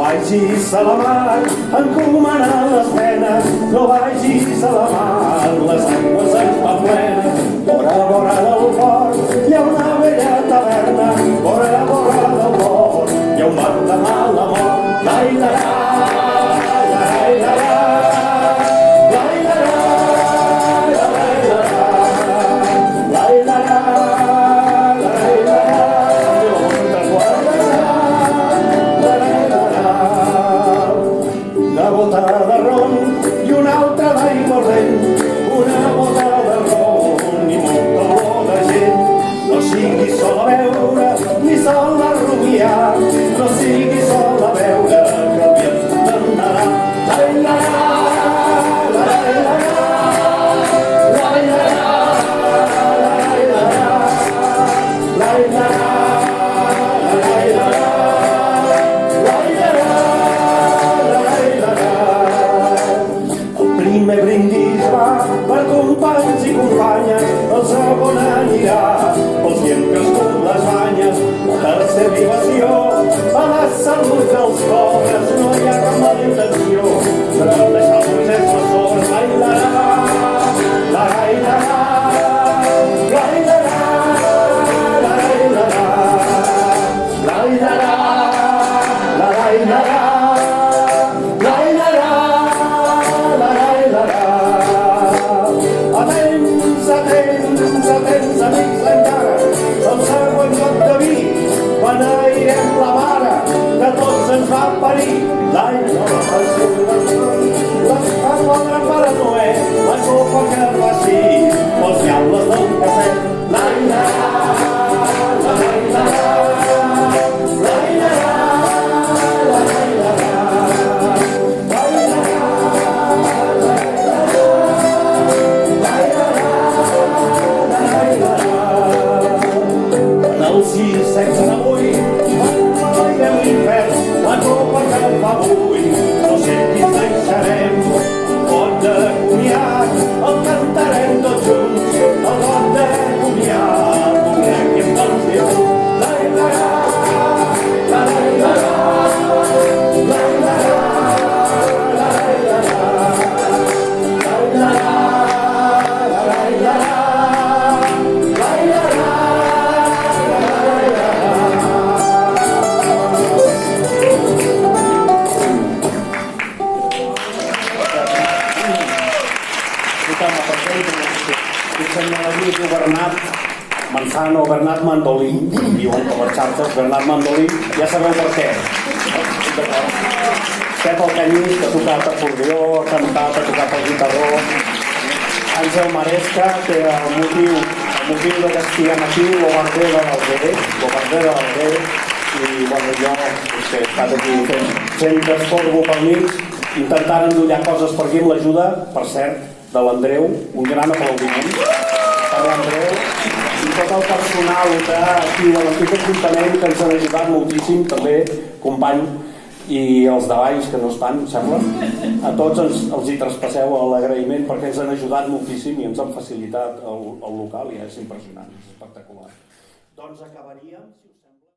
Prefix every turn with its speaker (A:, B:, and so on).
A: vagis a la mar encomanant les penes, no vagis a la mar, les aigües en fan plenes. Vora del port hi ha una vella taverna, vora del port hi ha un bar de mala mort. Lai-la-la, lai-la-la, lai-la-la, lai-la-la, una bota de ron i una altra d'aigua corrent, una bota de ron i molt olor de gent. No siguis sol a veure ni sol a rumiar, no siguis sol a veure que aviat t'anarà. Lai-la-la, lai-la-la, lai-la-la, lai-la-la, lai-la-la. Primer brindis va per companys i companyes, el segon anirà pels que han crescut les banyes, la tercera libació a la salut dels pobres. No hi ha cap mala intenció de deixar el procés per sobre. Lai-la-la, lai-la-la, lai-la-la, lai-la-la, lai-la-la, lai-la-la. Atents, amics encara, el següent got de vi, quan airem la mare, que tots ens va parir. L'any no va ser l'espan del gran pare Noé, la copa que va sí, pels diables del cafè. Lai-la-la, lai-la-la, lai-la-la, si sense avui m'enlairem l'infern, la copa que fa avui no sé qui ens deixarem. El got de comiat el cantarem tots junts, el got de comiat veurem qui em dona Déu. Lai-la-la, lai-la-la, lai-la-la, lai-la-la, lai-la-la. Bernat Manzano, Bernat Mandolí, diuen que les xarxes, Bernat Mandolí, ja sabeu per què. Pep el Canyís, que ha tocat acordió, ha cantat, ha tocat el guitarró. Àngel Maresca, que el motiu de que estiguem aquí, l'Obarder de l'Albé, i bueno, jo he estat aquí fent esforço pel mig, intentant endollar coses per aquí amb l'ajuda, per cert, de l'Andreu, un gran aplaudiment per l'Andreu i tot el personal d'aquí de l'antic ajuntament que ens han ajudat moltíssim, també company, i els de Valls que no estan, em sembla, a tots els hi traspasseu l'agraïment perquè ens han ajudat moltíssim i ens han facilitat el local i és impressionant, és espectacular. Doncs acabaríem, si us sembla.